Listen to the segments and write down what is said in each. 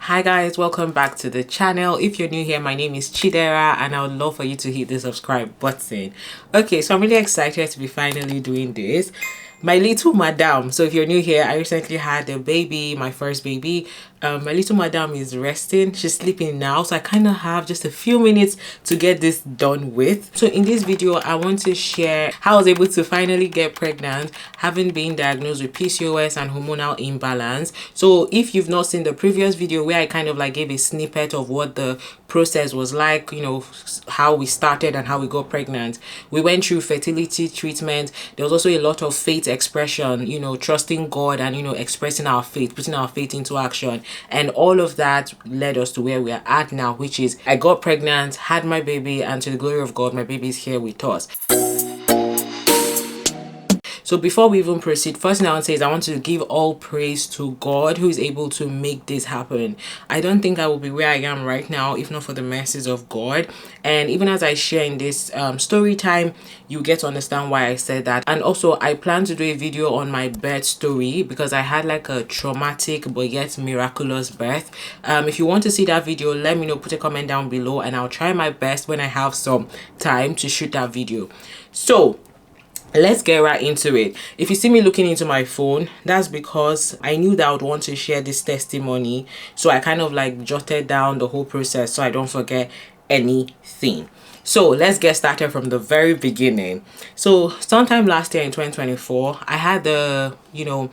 Hi guys, welcome back to the channel. If you're new here, my name is Chidera and I would love for you to hit the subscribe button. Okay, so I'm really excited to be finally doing this. My little madam, so if you're new here, I recently had a baby, my first baby. My little madam is resting, she's sleeping now, so I kind of have just a few minutes to get this done with. So in this video, I want to share how I was able to finally get pregnant, having been diagnosed with PCOS and hormonal imbalance. So if you've not seen the previous video where I kind of like gave a snippet of what the process was like, you know, how we started and how we got pregnant, we went through fertility treatment. There was also a lot of faith expression, you know, trusting God and, you know, expressing our faith, putting our faith into action, and all of that led us to where we are at now, which is I got pregnant, had my baby, and to the glory of God, my baby is here with us. So before we even proceed, first thing I want to say is I want to give all praise to God who is able to make this happen. I don't think I will be where I am right now if not for the mercies of God. And even as I share in this story time, you get to understand why I said that. And also I plan to do a video on my birth story because I had like a traumatic but yet miraculous birth. If you want to see that video, let me know, put a comment down below and I'll try my best when I have some time to shoot that video. So let's get right into it. If you see me looking into my phone, that's because I knew that I would want to share this testimony. So I kind of like jotted down the whole process so I don't forget anything. So let's get started from the very beginning. So sometime last year in 2024, I had the, you know,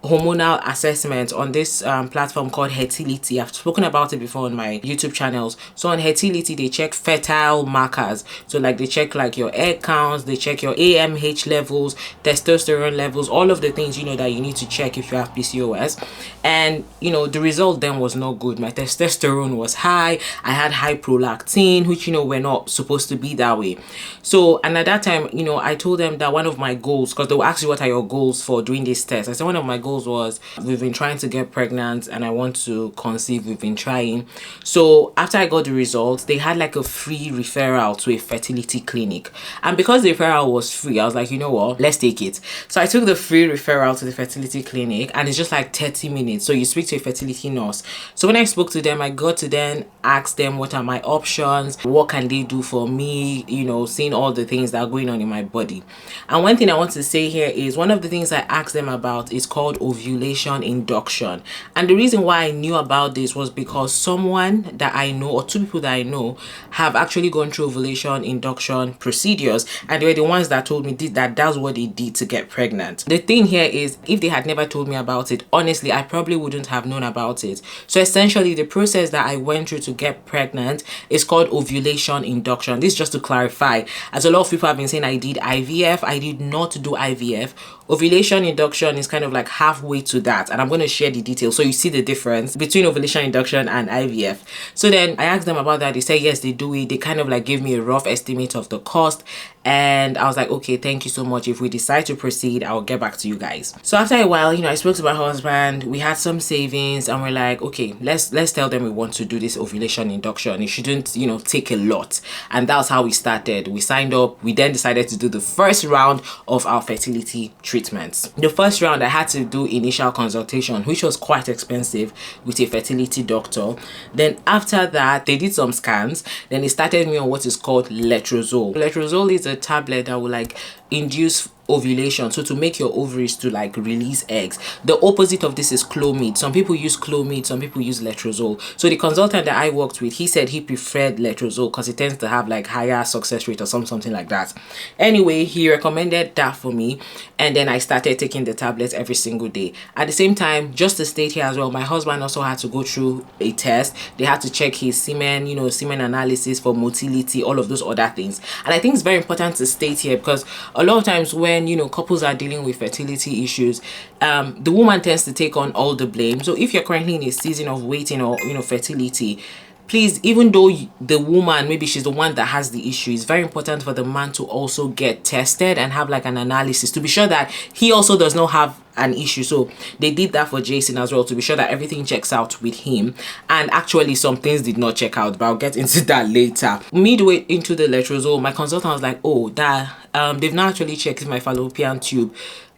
hormonal assessment on this platform called Fertility. I've spoken about it before on my YouTube channels. So on Fertility, they check fertile markers. So like they check like your egg counts, they check your AMH levels, testosterone levels, all of the things, you know, that you need to check if you have PCOS. And, you know, the result then was not good. My testosterone was high. I had high prolactin, which, you know, we're not supposed to be that way. So, and at that time, you know, I told them that one of my goals, because they will ask you what are your goals for doing this test. I said one of my goals was we've been trying to get pregnant and I want to conceive. We've been trying. So after I got the results, they had like a free referral to a fertility clinic, and because the referral was free, I was like, you know what, let's take it. So I took the free referral to the fertility clinic, and it's just like 30 minutes. So you speak to a fertility nurse. So when I spoke to them, I got to then ask them what are my options, what can they do for me, you know, seeing all the things that are going on in my body. And one thing I want to say here is one of the things I asked them about is called ovulation induction. And the reason why I knew about this was because someone that I know, or two people that I know, have actually gone through ovulation induction procedures, and they were the ones that told me that's what they did to get pregnant. The thing here is, if they had never told me about it, honestly, I probably wouldn't have known about it. So essentially the process that I went through to get pregnant is called ovulation induction. This is just to clarify, as a lot of people have been saying I did IVF. I did not do IVF. Ovulation induction is kind of like halfway to that, and I'm going to share the details so you see the difference between ovulation induction and IVF. So then I asked them about that. They said yes, they do it. They kind of like gave me a rough estimate of the cost, and I was like, okay, thank you so much. If we decide to proceed, I'll get back to you guys. So after a while, you know, I spoke to my husband. We had some savings and we're like, okay, let's tell them we want to do this ovulation induction. It shouldn't, you know, take a lot. And that's how we started. We signed up. We then decided to do the first round of our fertility treatments. The first round, I had to do initial consultation, which was quite expensive, with a fertility doctor. Then after that, they did some scans. Then they started me on what is called Letrozole. Letrozole is a tablet that will like induce ovulation, so to make your ovaries to like release eggs. The opposite of this is Clomid. Some people use Clomid, some people use Letrozole. So the consultant that I worked with, he said he preferred Letrozole because it tends to have like higher success rate or something like that. Anyway, he recommended that for me, and then I started taking the tablets every single day. At the same time, just to state here as well, my husband also had to go through a test. They had to check his semen, you know, semen analysis for motility, all of those other things. And I think it's very important to state here because a lot of times when, you know, couples are dealing with fertility issues, the woman tends to take on all the blame. So if you're currently in a season of waiting or, you know, fertility, please, even though the woman, maybe she's the one that has the issue, it's very important for the man to also get tested and have like an analysis to be sure that he also does not have an issue. So they did that for Jason as well, to be sure that everything checks out with him. And actually some things did not check out, but I'll get into that later. Midway into the Letrozole, my consultant was like, oh, that they've not actually checked my fallopian tube.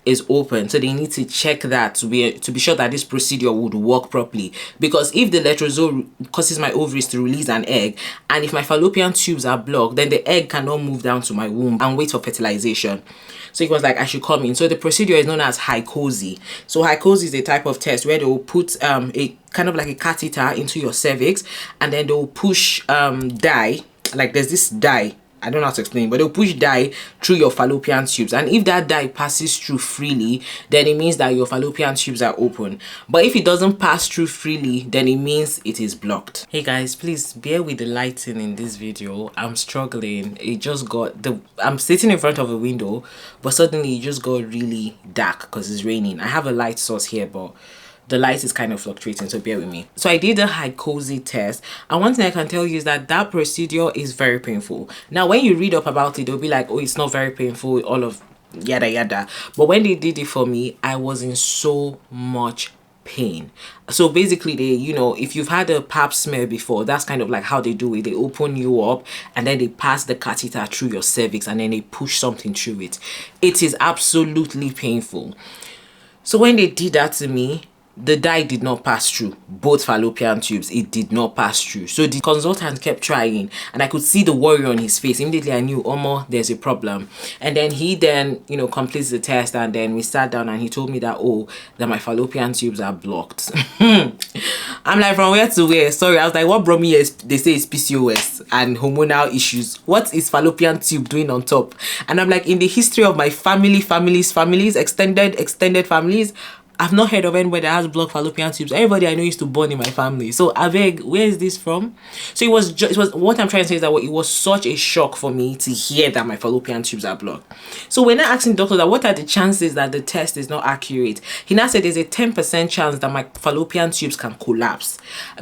is open, so they need to check that to be sure that this procedure would work properly. Because if the letrozole causes my ovaries to release an egg, and if my fallopian tubes are blocked, then the egg cannot move down to my womb and wait for fertilization. So he was like, I should come in. So the procedure is known as HyCoSy. So HyCoSy is a type of test where they will put a kind of like a catheter into your cervix, and then they will push dye, like there's this dye, I don't know how to explain, but they'll push dye through your fallopian tubes, and if that dye passes through freely, then it means that your fallopian tubes are open. But if it doesn't pass through freely, then it means it is blocked. Hey guys, please bear with the lighting in this video. I'm struggling. It just got I'm sitting in front of a window, but suddenly it just got really dark because it's raining. I have a light source here, but the light is kind of fluctuating, so bear with me. So I did the HyCoSy test, and one thing I can tell you is that that procedure is very painful. Now when you read up about it, they'll be like, oh, it's not very painful, all of yada yada. But when they did it for me, I was in so much pain. So basically, they, you know, if you've had a pap smear before, that's kind of like how they do it. They open you up and then they pass the catheter through your cervix and then they push something through it. It is absolutely painful. So when they did that to me, the dye did not pass through both fallopian tubes. It did not pass through. So the consultant kept trying, and I could see the worry on his face. Immediately I knew, Omo, there's a problem. And then he you know, completes the test, and then we sat down and he told me that, oh, that my fallopian tubes are blocked. I'm like, from where to where? Sorry, I was like, what brought me here? They say it's PCOS and hormonal issues. What is fallopian tube doing on top? And I'm like, in the history of my families, extended families, I've not heard of anybody that has blocked fallopian tubes. Everybody I know used to born in my family. So I beg, where is this from? So it was what I'm trying to say is that it was such a shock for me to hear that my fallopian tubes are blocked. So when I asked the doctor that what are the chances that the test is not accurate, he now said there's a 10% chance that my fallopian tubes can collapse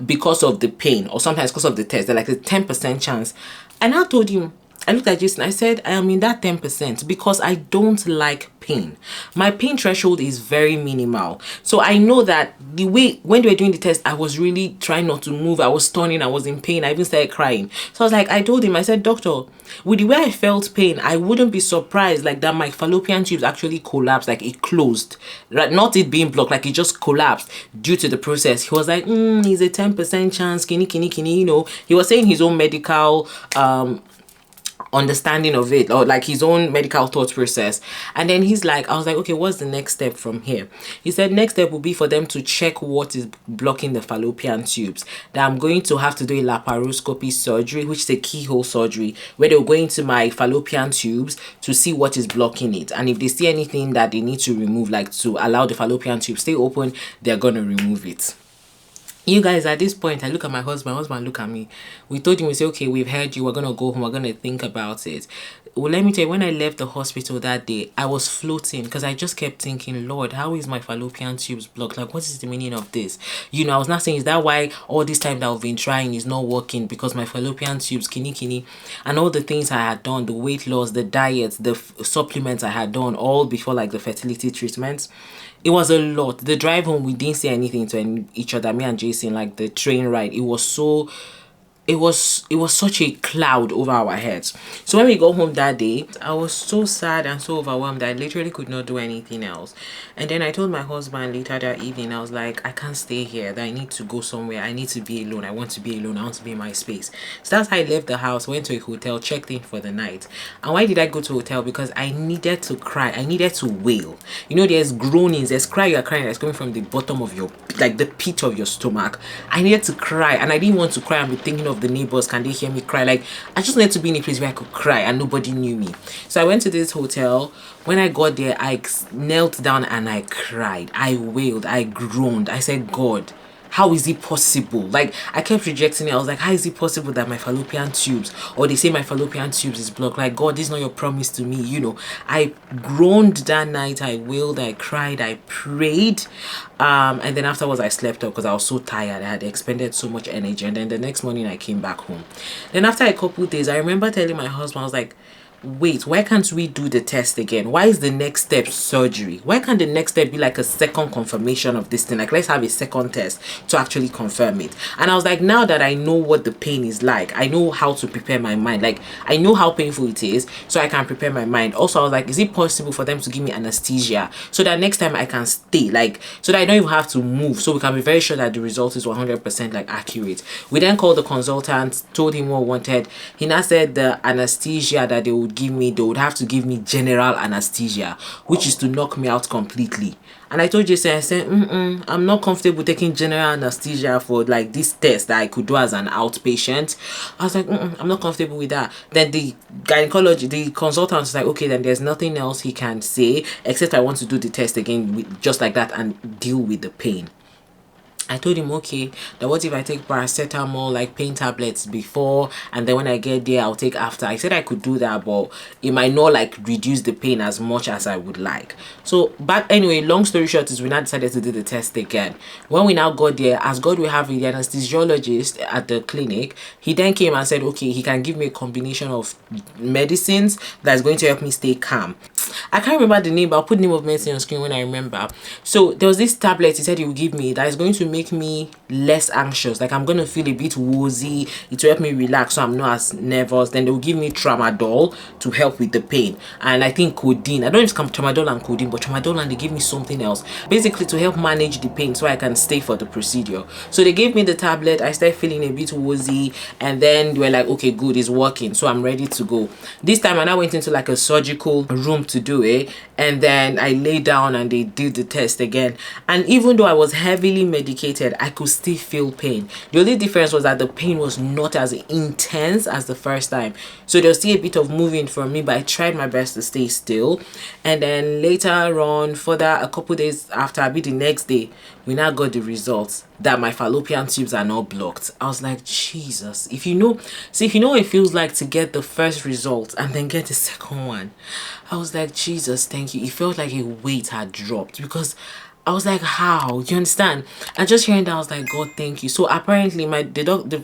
because of the pain, or sometimes because of the test. They're like a 10% chance. And I told him, I looked at Jason, I said, I am in that 10% because I don't like pain. My pain threshold is very minimal. So I know that the way, when they were doing the test, I was really trying not to move. I was stunning, I was in pain. I even started crying. So I was like, I told him, I said, doctor, with the way I felt pain, I wouldn't be surprised like that my fallopian tubes actually collapsed, like it closed. Right? Not it being blocked, like it just collapsed due to the process. He was like, it's a 10% chance, kini, you know. He was saying his own medical understanding of it, or like his own medical thought process. And then he's like, I was like, okay, what's the next step from here? He said next step will be for them to check what is blocking the fallopian tubes, that I'm going to have to do a laparoscopy surgery, which is a keyhole surgery, where they'll go into my fallopian tubes to see what is blocking it, and if they see anything that they need to remove, like to allow the fallopian tube stay open, they're gonna remove it. You guys, at this point, I look at my husband look at me. We told him, we say, okay, we've heard you, we're gonna go home, we're gonna think about it. Well, let me tell you, when I left the hospital that day, I was floating because I just kept thinking, Lord, how is my fallopian tubes blocked? Like, what is the meaning of this? You know, I was not saying, is that why all this time that I've been trying is not working? Because my fallopian tubes, kini, and all the things I had done, the weight loss, the diet, the supplements I had done, all before like the fertility treatments. It was a lot. The drive home, we didn't say anything to each other, me and Jason, like the train ride. It was such a cloud over our heads. So when we got home that day, I was so sad and so overwhelmed that I literally could not do anything else. And then I told my husband later that evening, I was like, I can't stay here, that I need to go somewhere. I need to be alone. I want to be alone. I want to be in my space. So that's how I left the house, went to a hotel, checked in for the night. And why did I go to a hotel? Because I needed to cry. I needed to wail. You know, there's groanings, there's cry you're crying that's coming from the bottom of your, like the pit of your stomach. I needed to cry, and I didn't want to cry and be thinking of the neighbors, can they hear me cry? Like, I just wanted to be in a place where I could cry and nobody knew me. So I went to this hotel. When I got there, I knelt down and I cried. I wailed, I groaned. I said, God, how is it possible? Like, I kept rejecting it. I was like, how is it possible that my fallopian tubes, or they say my fallopian tubes is blocked? Like, God, this is not your promise to me. You know, I groaned that night. I wailed, I cried, I prayed. And then afterwards I slept up because I was so tired. I had expended so much energy. And then the next morning I came back home. Then after a couple days, I remember telling my husband, I was like, wait, why can't we do the test again? Why is the next step surgery? Why can't the next step be like a second confirmation of this thing? Like, let's have a second test to actually confirm it. And I was like, now that I know what the pain is like, I know how to prepare my mind. Like, I know how painful it is, so I can prepare my mind. Also, I was like, is it possible for them to give me anesthesia so that next time I can stay, like, so that I don't even have to move, so we can be very sure that the result is 100% like accurate. We then called the consultant, told him what we wanted. He now said the anesthesia that they would give me, they would have to give me general anesthesia, which is to knock me out completely. And I told Jason, I said, I'm not comfortable taking general anesthesia for like this test that I could do as an outpatient. I was like, I'm not comfortable with that. Then the the consultant was like, okay, then there's nothing else he can say except I want to do the test again, just like that, and deal with the pain. I told him, okay, then what if I take paracetamol, like pain tablets before, and then when I get there, I'll take after. I said I could do that, but it might not like reduce the pain as much as I would like. So, but anyway, long story short is we now decided to do the test again. When we now got there, as God will have it, the anesthesiologist at the clinic, he then came and said, okay, he can give me a combination of medicines that's going to help me stay calm. I can't remember the name, but I'll put the name of medicine on screen when I remember. So there was this tablet he said he would give me that is going to make me less anxious. Like, I'm going to feel a bit woozy. It will help me relax so I'm not as nervous. Then they will give me tramadol to help with the pain. And I think codeine. I don't know if it's tramadol and codeine, but tramadol, and they give me something else. Basically to help manage the pain so I can stay for the procedure. So they gave me the tablet. I started feeling a bit woozy. And then they were like, okay, good, it's working. So I'm ready to go. This time I now went into like a surgical room to do it, and then I lay down and they did the test again. And even though I was heavily medicated, I could still feel pain. The only difference was that the pain was not as intense as the first time, so there was still a bit of moving from me, but I tried my best to stay still. And then later on, further a couple days after, I'll be the next day, we now got the results that my fallopian tubes are not blocked. I was like, Jesus, if you know what it feels like to get the first result and then get the second one. I was like, Jesus, thank you. It felt like a weight had dropped, because I was like, how? You understand? And just hearing that, I was like, God, thank you. So apparently the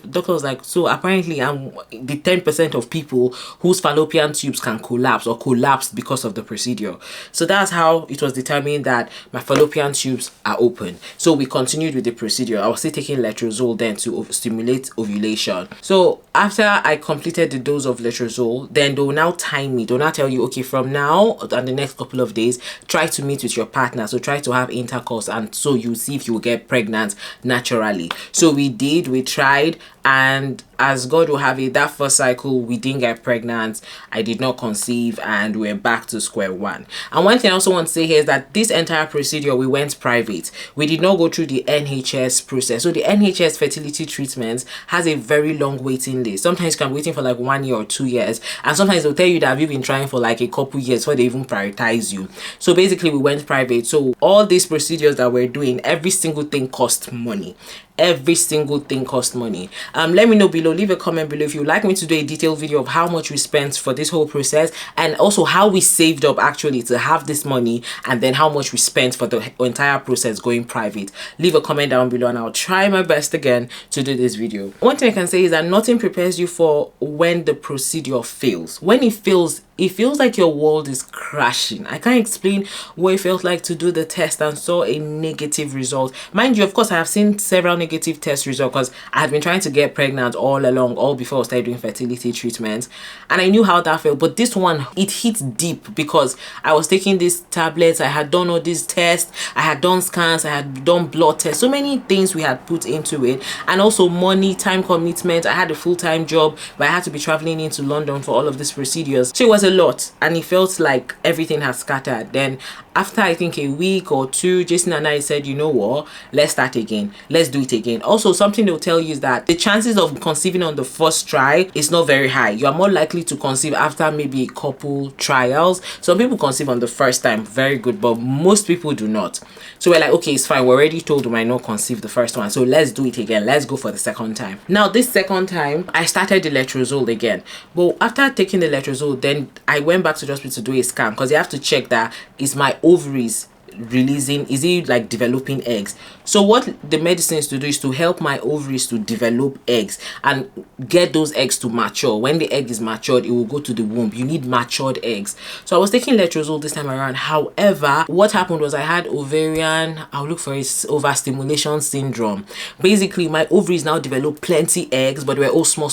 doctor was like, so apparently I'm the 10% of people whose fallopian tubes can collapse or collapsed because of the procedure. So that's how it was determined that my fallopian tubes are open. So we continued with the procedure. I was still taking Letrozole then to stimulate ovulation. So after I completed the dose of Letrozole, then they'll now time me. They'll now tell you, okay, from now and the next couple of days, try to meet with your partner. So try to have intercourse, and so you see if you will get pregnant naturally. So we tried, and as God will have it, that first cycle we didn't get pregnant. I did not conceive, and we're back to square one. And one thing I also want to say here is that this entire procedure, we went private. We did not go through the NHS process. So the NHS fertility treatment has a very long waiting list. Sometimes you can be waiting for like 1 year or 2 years, and sometimes they'll tell you that you've been trying for like a couple years before they even prioritize you. So basically we went private. So all these procedures that we're doing, every single thing costs money. Every single thing costs money. Let me know below, leave a comment below if you'd like me to do a detailed video of how much we spent for this whole process, and also how we saved up actually to have this money, and then how much we spent for the entire process going private. Leave a comment down below and I'll try my best again to do this video. One thing I can say is that nothing prepares you for when the procedure fails. When it fails, it feels like your world is crashing. I can't explain what it felt like to do the test and saw a negative result. Mind you, of course, I have seen several negative test results because I had been trying to get pregnant all along, all before I started doing fertility treatments. And I knew how that felt. But this one, it hit deep because I was taking these tablets. I had done all these tests. I had done scans. I had done blood tests. So many things we had put into it. And also money, time commitment. I had a full-time job, but I had to be traveling into London for all of these procedures. So it was a lot, and it felt like everything has scattered. Then after I think a week or two, Jason and I said, you know what, let's start again, let's do it again. Also, something they'll tell you is that the chances of conceiving on the first try is not very high. You are more likely to conceive after maybe a couple trials. Some people conceive on the first time, very good, but most people do not. So we're like, okay, it's fine, we're already told we might not conceive the first one, so let's do it again. Let's go for the second time. Now this second time I started the Letrozole again, but after taking the Letrozole, then I went back to the hospital to do a scan because they have to check that is my ovaries releasing, is it like developing eggs? So what the medicines to do is to help my ovaries to develop eggs and get those eggs to mature. When the egg is matured, it will go to the womb. You need matured eggs. So I was taking Letrozole this time around. However, what happened was I had ovarian, I'll look for it, overstimulation syndrome. Basically, my ovaries now developed plenty eggs, but they were all small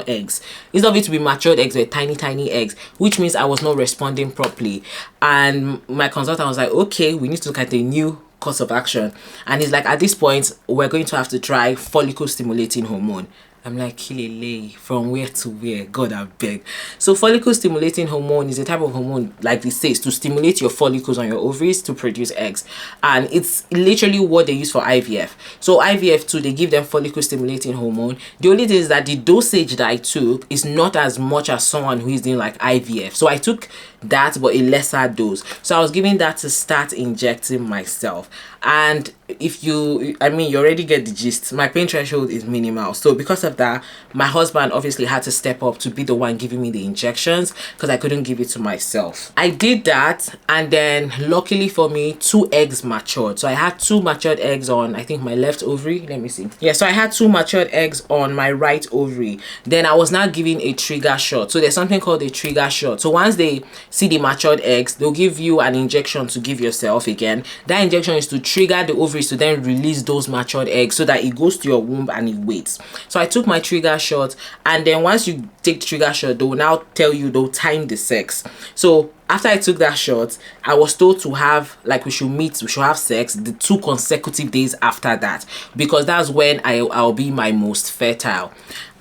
eggs. Instead of it to be matured eggs, they were tiny eggs, which means I was not responding properly. And my consultant was like, okay, we need to look at a new course of action. And he's like, at this point, we're going to have to try follicle stimulating hormone. I'm like, Kilele, from where to where? God, I beg. So follicle stimulating hormone is a type of hormone, like it says, to stimulate your follicles on your ovaries to produce eggs. And it's literally what they use for IVF. So IVF too, they give them follicle stimulating hormone. The only thing is that the dosage that I took is not as much as someone who is doing like IVF. So I took that, but a lesser dose. So I was giving that to start injecting myself. And if you, I mean, you already get the gist. My pain threshold is minimal. So because of that, my husband obviously had to step up to be the one giving me the injections because I couldn't give it to myself. I did that, and then luckily for me, 2 eggs matured. So I had 2 matured eggs on, I think, my left ovary. Let me see. Yeah, so I had 2 matured eggs on my right ovary. Then I was now giving a trigger shot. So there's something called a trigger shot. So once they see the matured eggs, they'll give you an injection to give yourself again. That injection is to trigger the ovaries to then release those matured eggs so that it goes to your womb and it waits. So I took my trigger shot, and then once you take the trigger shot, they will now tell you, they'll time the sex. So after I took that shot, I was told to have, like, we should have sex the 2 consecutive days after that, because that's when I'll be my most fertile.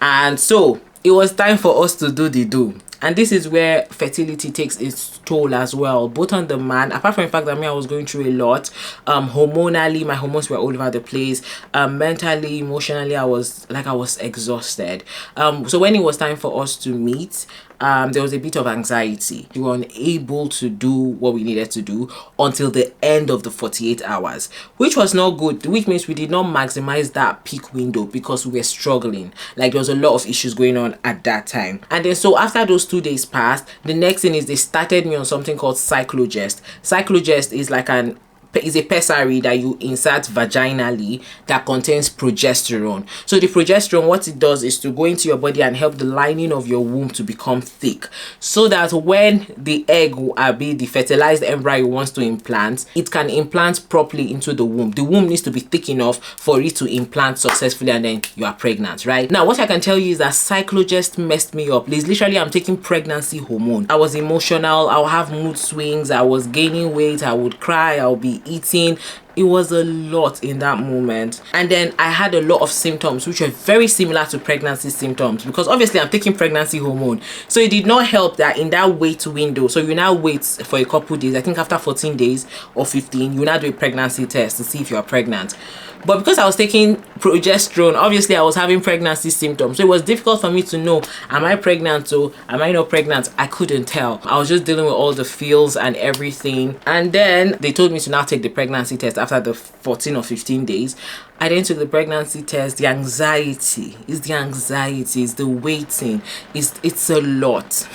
And so it was time for us to do the do. And this is where fertility takes its toll as well, both on the man, apart from the fact that I was going through a lot. Hormonally, my hormones were all over the place. Mentally, emotionally, I was exhausted. So when it was time for us to meet, there was a bit of anxiety. We were unable to do what we needed to do until the end of the 48 hours, which was not good, which means we did not maximize that peak window because we were struggling. Like, there was a lot of issues going on at that time. And then so after those 2 days passed, the next thing is they started me on something called Cyclogest. Cyclogest is like is a pessary that you insert vaginally that contains progesterone. So the progesterone, what it does is to go into your body and help the lining of your womb to become thick, so that when the egg will be the fertilized embryo wants to implant, it can implant properly into the womb. The womb needs to be thick enough for it to implant successfully, and then you are pregnant, right? Now, what I can tell you is that Cyclogest messed me up. Literally, I'm taking pregnancy hormone. I was emotional. I'll have mood swings. I was gaining weight. I would cry. I'll be eating. It was a lot in that moment. And then I had a lot of symptoms which were very similar to pregnancy symptoms, because obviously I'm taking pregnancy hormone. So it did not help that in that wait window, so you now wait for a couple days, I think after 14 days or 15, you now do a pregnancy test to see if you are pregnant. But because I was taking progesterone, obviously I was having pregnancy symptoms. So it was difficult for me to know, am I pregnant or am I not pregnant? I couldn't tell. I was just dealing with all the feels and everything. And then they told me to now take the pregnancy test after the 14 or 15 days. I then took the pregnancy test. The anxiety, is the waiting, it's a lot.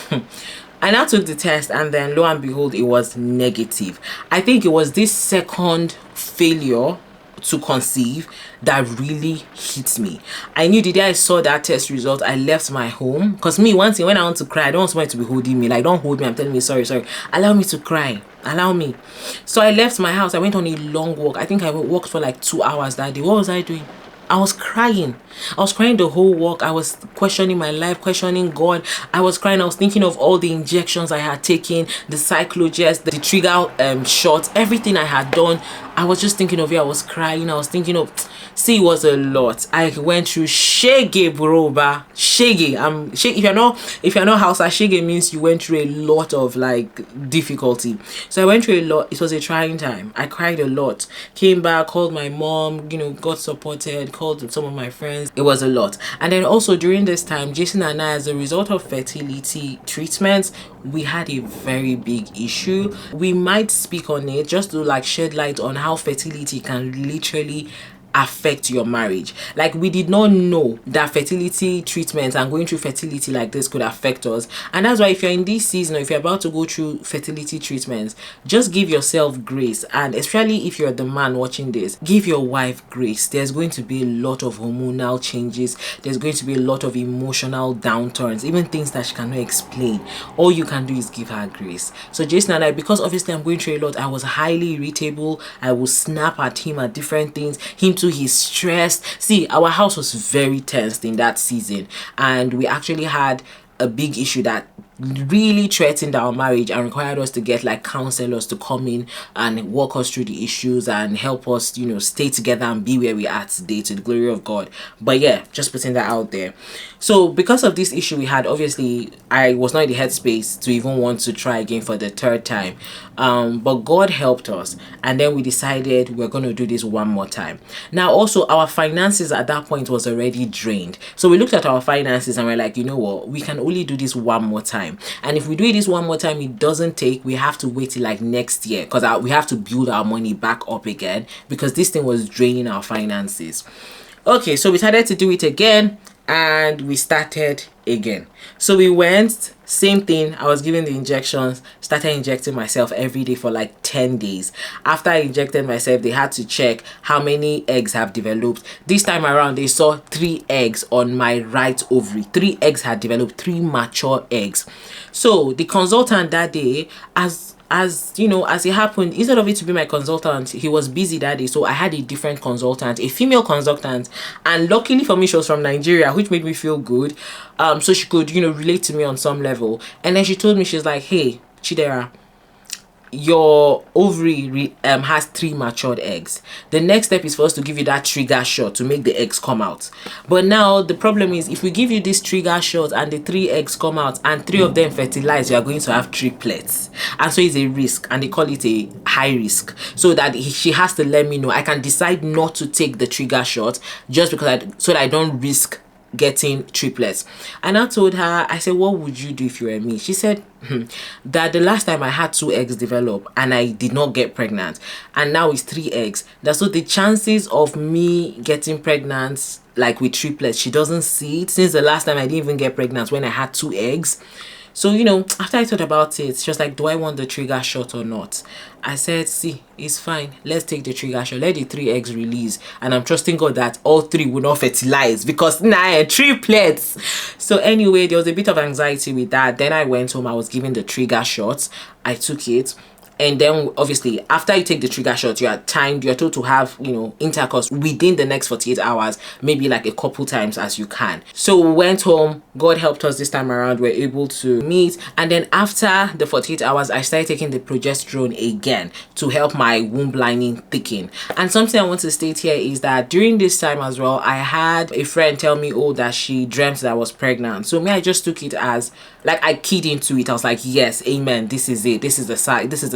I now took the test, and then lo and behold, it was negative. I think it was this second failure to conceive that really hit me. I knew the day I saw that test result, I left my home. Because me, one thing, when I want to cry, I don't want somebody to be holding me. Like, don't hold me, I'm telling me sorry. Allow me to cry. Allow me. So I left my house. I went on a long walk. I think I walked for like 2 hours that day. What was I doing? I was crying. I was crying the whole walk. I was questioning my life, questioning God. I was crying. I was thinking of all the injections I had taken, the Cyclogest, the trigger shots, everything I had done. I was just thinking of it. I was crying. I was thinking of, see, it was a lot. I went through shege, broba. Shege. If you're not Hausa, shege means you went through a lot of like difficulty. So I went through a lot. It was a trying time. I cried a lot. Came back, called my mom, got supported, called some of my friends. It was a lot. And then also during this time, Jason and I, as a result of fertility treatments, we had a very big issue. We might speak on it just to like shed light on how fertility can literally affect your marriage. Like, we did not know that fertility treatments and going through fertility like this could affect us. And that's why if you're in this season, or if you're about to go through fertility treatments, just give yourself grace. And especially if you're the man watching this, give your wife grace. There's going to be a lot of hormonal changes. There's going to be a lot of emotional downturns, even things that she cannot explain. All you can do is give her grace. So Jason and I, because obviously I'm going through a lot, I was highly irritable. I would snap at him at different things. Him too, he's stressed. See, our house was very tensed in that season, and we actually had a big issue that really threatened our marriage and required us to get like counselors to come in and walk us through the issues and help us, you know, stay together and be where we are today, to the glory of God. But yeah, just putting that out there. So because of this issue we had, obviously I was not in the headspace to even want to try again for the third time, but God helped us, and then we decided we're going to do this one more time. Now also, our finances at that point was already drained, so we looked at our finances and we're like, you know what, we can only do this one more time. And if we do this one more time, it doesn't take, we have to wait till like next year, because we have to build our money back up again, because this thing was draining our finances. Okay, so we decided to do it again, and we started again. So we went, same thing, I was given the injections, started injecting myself every day for like 10 days. After I injected myself, they had to check how many eggs have developed. This time around, they saw 3 eggs on my right ovary. 3 eggs had developed, 3 mature eggs. So the consultant that day, as you know, as it happened, instead of it to be my consultant, he was busy that day, so I had a different consultant, a female consultant, and luckily for me, she was from Nigeria, which made me feel good. So she could, you know, relate to me on some level. And then she told me, she's like, hey Chidera, your ovary has 3 matured eggs. The next step is for us to give you that trigger shot to make the eggs come out. But now the problem is, if we give you this trigger shot and the 3 eggs come out and 3 of them fertilize, you are going to have triplets, and so it's a risk, and they call it a high risk. So that she has to let me know. I can decide not to take the trigger shot just because so that I don't risk getting triplets. And I told her, I said, what would you do if you were me? She said that the last time I had 2 eggs develop and I did not get pregnant, and now it's 3 eggs. That's so the chances of me getting pregnant like with triplets, she doesn't see it, since the last time I didn't even get pregnant when I had 2 eggs. So, you know, after I thought about it, she was like, do I want the trigger shot or not? I said, see, it's fine. Let's take the trigger shot. Let the 3 eggs release. And I'm trusting God that all 3 will not fertilize, because now triplets. So anyway, there was a bit of anxiety with that. Then I went home. I was given the trigger shots. I took it. And then obviously after you take the trigger shot, you're told to have, you know, intercourse within the next 48 hours, maybe like a couple times as you can. So we went home. God helped us this time around. We're able to meet. And then after the 48 hours, I started taking the progesterone again to help my womb lining thicken. And something I want to state here is that during this time as well, I had a friend tell me, oh, that she dreamt that I was pregnant. So me, I just took it as, like, I keyed into it. I was like, yes, amen, this is it. This is the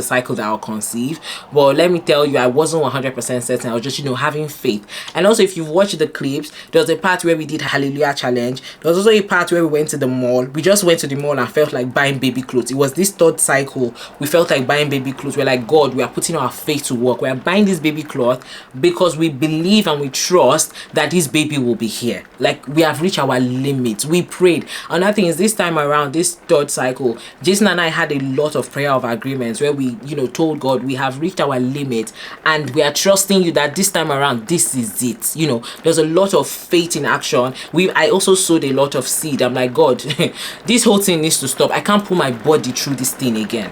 cycle that I'll conceive. But let me tell you, I wasn't 100% certain. I was just, you know, having faith. And also, if you've watched the clips, there was a part where we did Hallelujah Challenge. There was also a part where we went to the mall. We just went to the mall and felt like buying baby clothes. It was this 3rd cycle. We felt like buying baby clothes. We're like, God, we are putting our faith to work. We are buying this baby cloth because we believe and we trust that this baby will be here. Like, we have reached our limit. We prayed. Another thing is, this time around, this 3rd cycle, Jason and I had a lot of prayer of agreements where we, you know, told God we have reached our limit and we are trusting you that this time around, this is it. You know, there's a lot of faith in action. I also sowed a lot of seed. I'm like, God, this whole thing needs to stop. I can't put my body through this thing again.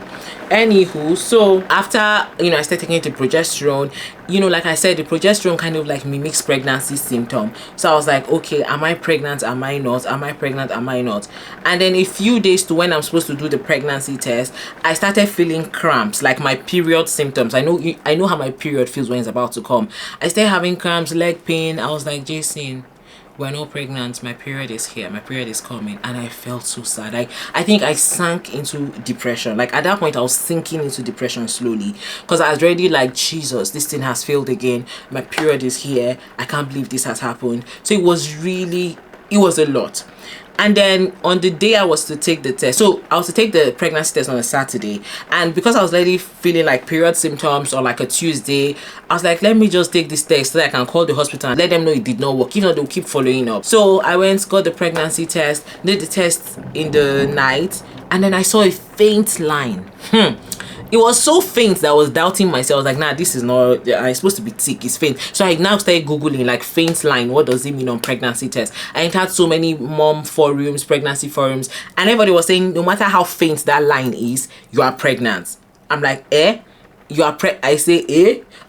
Anywho, so after, you know, I started taking the progesterone, you know, like I said, the progesterone kind of like mimics pregnancy symptom. So I was like, okay, am I pregnant? Am I not? Am I pregnant? Am I not? And then a few days to when I'm supposed to do the pregnancy test, I started feeling cramps, like my period symptoms. I know how my period feels when it's about to come. I started having cramps, leg pain. I was like, Jason, we're not pregnant, my period is here, my period is coming. And I felt so sad. I think I sank into depression. Like, at that point, I was sinking into depression slowly, because I was already like, Jesus, this thing has failed again, my period is here, I can't believe this has happened. So it was a lot. And then on the day I was to take the test, so I was to take the pregnancy test on a Saturday, and because I was already feeling like period symptoms on like a Tuesday, I was like, let me just take this test so that I can call the hospital and let them know it did not work. If not, they'll keep following up. So I went, got the pregnancy test, did the test in the night, and then I saw a faint line. It was so faint that I was doubting myself. I was like, nah, this is not, I'm supposed to be thick, it's faint. So I now started Googling like faint line, what does it mean on pregnancy test? I had so many mom forums, pregnancy forums, and everybody was saying no matter how faint that line is, you are pregnant. I'm like, you are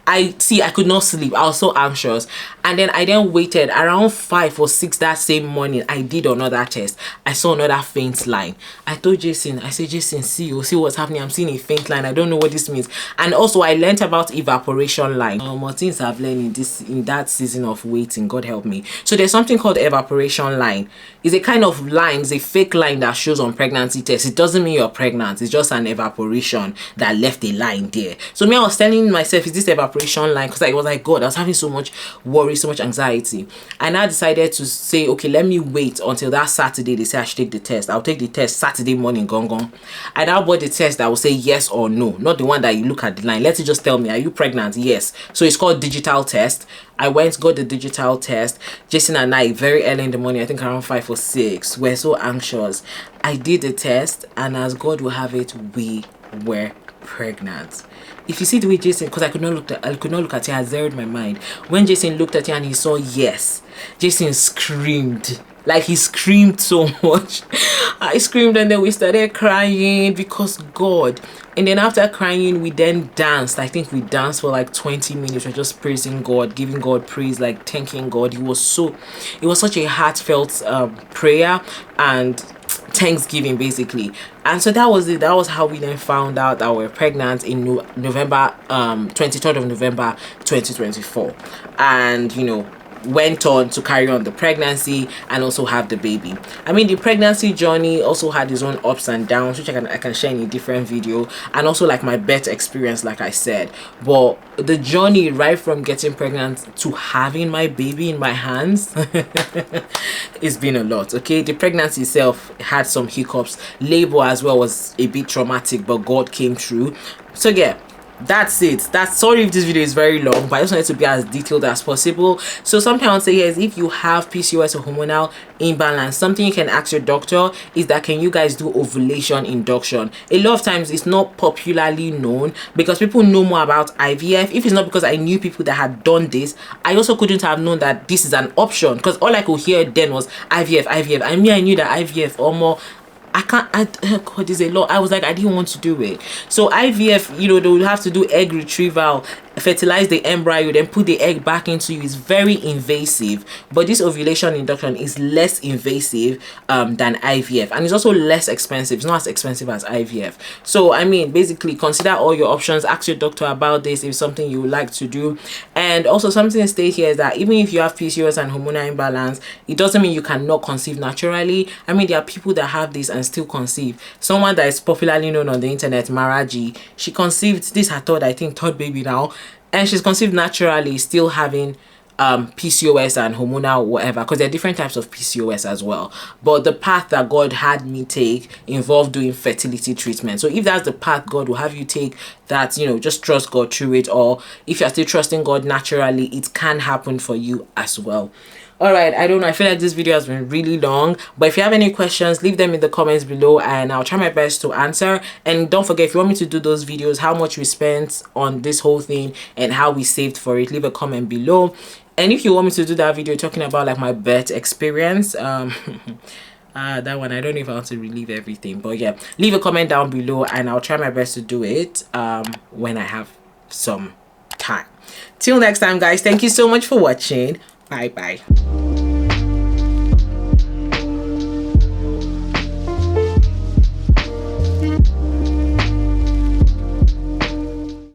I say, I could not sleep. I was so anxious. And then I waited around 5 or 6 that same morning. I did another test. I saw another faint line. I told Jason, I said, Jason, see what's happening. I'm seeing a faint line. I don't know what this means. And also I learned about evaporation line. More things I've learned in that season of waiting. God help me. So there's something called evaporation line. It's a kind of line. It's a fake line that shows on pregnancy tests. It doesn't mean you're pregnant. It's just an evaporation that left a line there. So me, I was telling myself, is this evaporation line? Because I was like, God, I was having so much worry, so much anxiety. And I decided to say, okay, let me wait until that Saturday. They say I should take the test. I'll take the test Saturday morning, gong. I now bought the test that will say yes or no, not the one that you look at the line. Let it just tell me, are you pregnant? Yes. So it's called digital test. I went, got the digital test. Jason and I, very early in the morning, I think around 5 or 6, we're so anxious. I did the test, and as God will have it, we were pregnant. If you see the way Jason, because I could not look at it, I zeroed my mind. When Jason looked at it and he saw yes, Jason screamed. Like, he screamed so much. I screamed, and then we started crying because God. And then after crying, we then danced. I think we danced for like 20 minutes. We're just praising God, giving God praise, like thanking God. It was such a heartfelt prayer and Thanksgiving, basically. And so that was it. That was how we then found out that we're pregnant in November, 23rd of November 2024. And went on to carry on the pregnancy and also have the baby. I mean, the pregnancy journey also had its own ups and downs, which I can share in a different video, and also like my birth experience, like I said. But the journey right from getting pregnant to having my baby in my hands, it's been a lot. Okay, the pregnancy itself had some hiccups. Labor as well was a bit traumatic, but God came through. So yeah, that's it. Sorry if this video is very long, but I just wanted to be as detailed as possible. So something I would say here is, if you have PCOS or hormonal imbalance, something you can ask your doctor is that, can you guys do ovulation induction? A lot of times it's not popularly known because people know more about IVF. If it's not because I knew people that had done this, I also couldn't have known that this is an option, because all I could hear then was IVF. I knew that IVF or more. God, there's a lot. I was like, I didn't want to do it. So IVF, they would have to do egg retrieval, fertilize the embryo, then put the egg back into you. It's very invasive. But this ovulation induction is less invasive than IVF, and it's also less expensive. It's not as expensive as IVF. So I mean, basically consider all your options. Ask your doctor about this if it's something you would like to do. And also something to state here is that even if you have PCOS and hormonal imbalance, it doesn't mean you cannot conceive naturally. I mean, there are people that have this and still conceive. Someone that is popularly known on the internet, Maraji, she conceived this, her third baby now, and she's conceived naturally, still having PCOS and hormonal whatever, because there are different types of PCOS as well. But the path that God had me take involved doing fertility treatment. So if that's the path God will have you take, that just trust God through it. Or if you're still trusting God naturally, it can happen for you as well. Alright, I don't know, I feel like this video has been really long, but if you have any questions, leave them in the comments below and I'll try my best to answer. And don't forget, if you want me to do those videos, how much we spent on this whole thing and how we saved for it, leave a comment below. And if you want me to do that video talking about like my birth experience, that one, I don't know if I want to relive everything, but yeah, leave a comment down below and I'll try my best to do it when I have some time. Till next time, guys, thank you so much for watching. Bye bye.